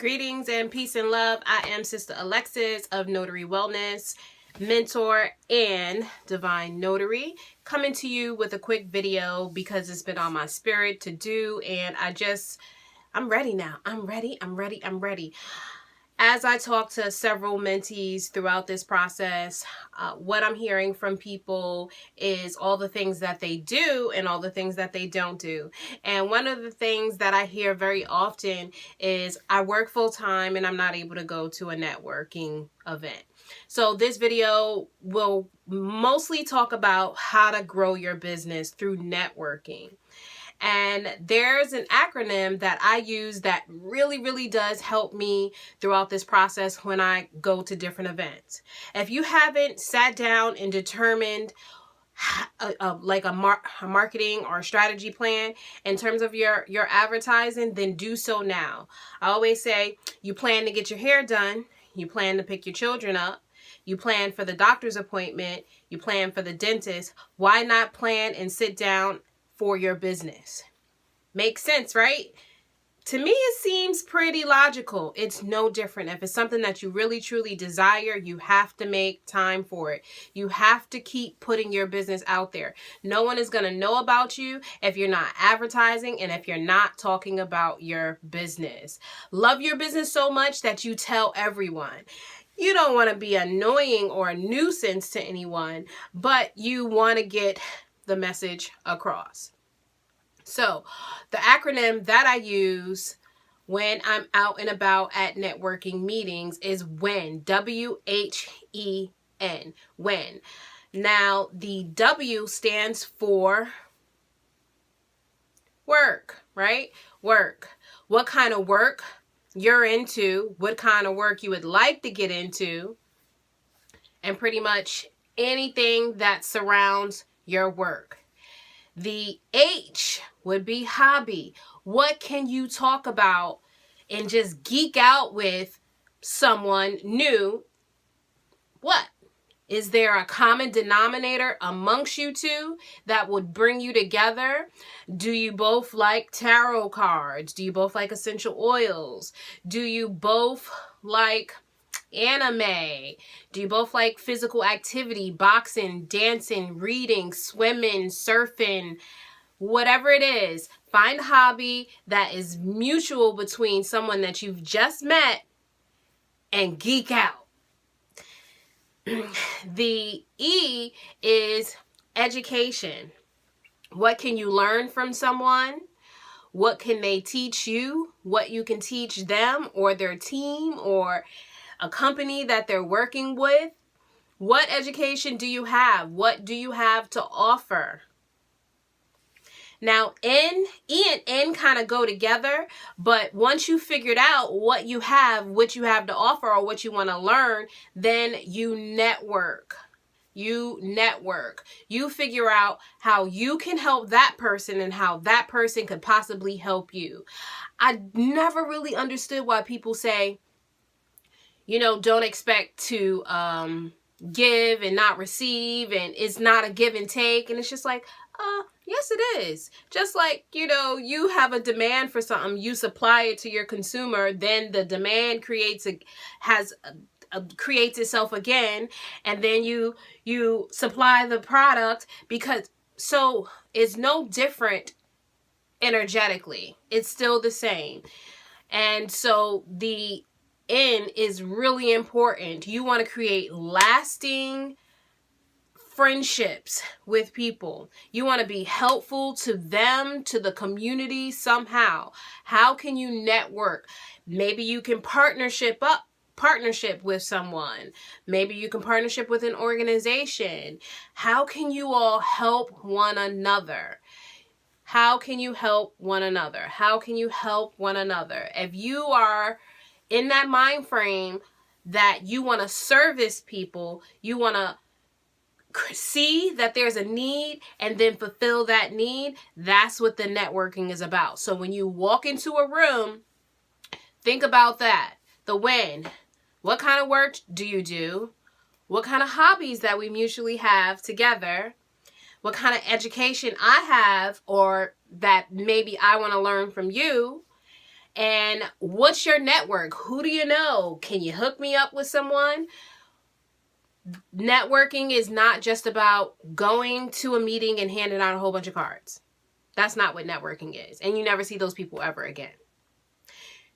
Greetings and peace and love. I am Sister Alexis of Notary Wellness, Mentor, and Divine Notary, coming to you with a quick video because it's been on my spirit to do, and I'm ready now. I'm ready. As I talk to several mentees throughout this process, what I'm hearing from people is all the things that they do and all the things that they don't do. And one of the things that I hear very often is, I work full time and I'm not able to go to a networking event. So this video will mostly talk about how to grow your business through networking. And there's an acronym that I use that really does help me throughout this process when I go to different events. If you haven't sat down and determined a marketing or strategy plan in terms of your advertising, then do so now. I always say, you plan to get your hair done, you plan to pick your children up, you plan for the doctor's appointment, you plan for the dentist. Why not plan and sit down for your business? Makes sense, right? To me, it seems pretty logical. It's no different. If it's something that you really truly desire, you have to make time for it. You have to keep putting your business out there. No one is going to know about you if you're not advertising and if you're not talking about your business. Love your business so much that you tell everyone. You don't want to be annoying or a nuisance to anyone, but you want to get the message across. So the acronym that I use when I'm out and about at networking meetings is WHEN, W-H-E-N, WHEN. Now the W stands for work, right? Work. What kind of work you're into, what kind of work you would like to get into, and pretty much anything that surrounds your work. The H would be hobby. What can you talk about and just geek out with someone new? What? Is there a common denominator amongst you two that would bring you together? Do you both like tarot cards? Do you both like essential oils? Do you both like anime? Do you both like physical activity, boxing, dancing, reading, swimming, surfing, whatever it is? Find a hobby that is mutual between someone that you've just met and geek out. The E is education. What can you learn from someone? What can they teach you? What you can teach them or their team or a company that they're working with? What education do you have? What do you have to offer? Now, E and N kind of go together, but once you figured out what you have to offer or what you want to learn, then you network. You network. You figure out how you can help that person and how that person could possibly help you. I never really understood why people say, don't expect to give and not receive, and it's not a give and take. And it's just like, yes, it is. Just like, you have a demand for something, you supply it to your consumer, then the demand creates itself again, and then you supply the product, so it's no different energetically. It's still the same. And so the N is really important. You want to create lasting friendships with people. You want to be helpful to them, to the community somehow. How can you network? Maybe you can partnership with someone. Maybe you can partnership with an organization. How can you all help one another? How can you help one another? How can you help one another? If you are in that mind frame that you want to service people, you want to see that there's a need and then fulfill that need, that's what the networking is about. So when you walk into a room, think about that. The when. What kind of work do you do? What kind of hobbies that we mutually have together? What kind of education I have or that maybe I want to learn from you? And what's your network? Who do you know? Can you hook me up with someone? Networking is not just about going to a meeting and handing out a whole bunch of cards. That's not what networking is. And you never see those people ever again.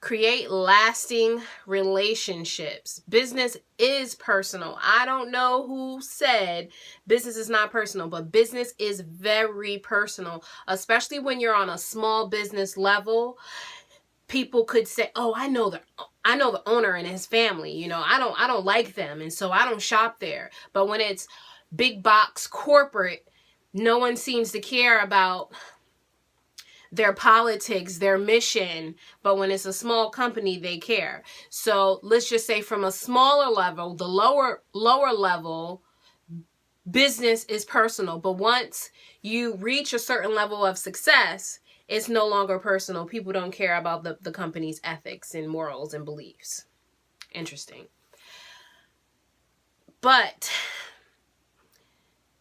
Create lasting relationships. Business is personal. I don't know who said business is not personal, but business is very personal, especially when you're on a small business level. People could say, "Oh, I know the owner and his family. You know, I don't like them, and so I don't shop there." But when it's big box corporate, no one seems to care about their politics, their mission, but when it's a small company, they care. So let's just say from a smaller level, the lower level, business is personal. But once you reach a certain level of success, it's no longer personal. People don't care about the company's ethics and morals and beliefs. Interesting. But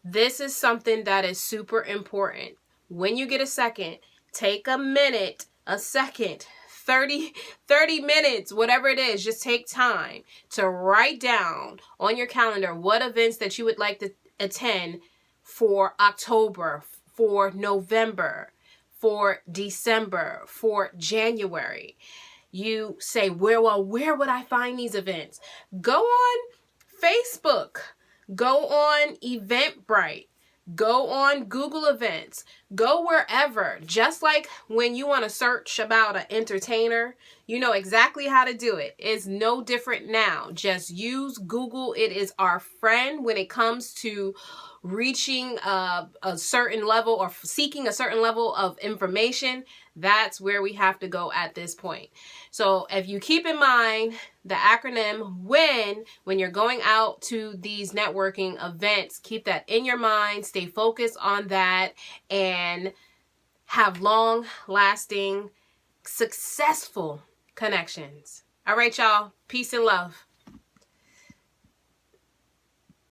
this is something that is super important. When you get a second, take a minute, a second, 30 minutes, whatever it is, just take time to write down on your calendar what events that you would like to attend for October, for November, for December, for January. You say, where would I find these events? Go on Facebook, go on Eventbrite, go on Google Events, go wherever. Just like when you want to search about an entertainer, you know exactly how to do it. It's no different now. Just use Google. It is our friend when it comes to reaching a certain level or seeking a certain level of information. That's where we have to go at this point. So if you keep in mind the acronym when you're going out to these networking events, keep that in your mind, stay focused on that, and have long lasting, successful connections. All right, y'all. Peace and love.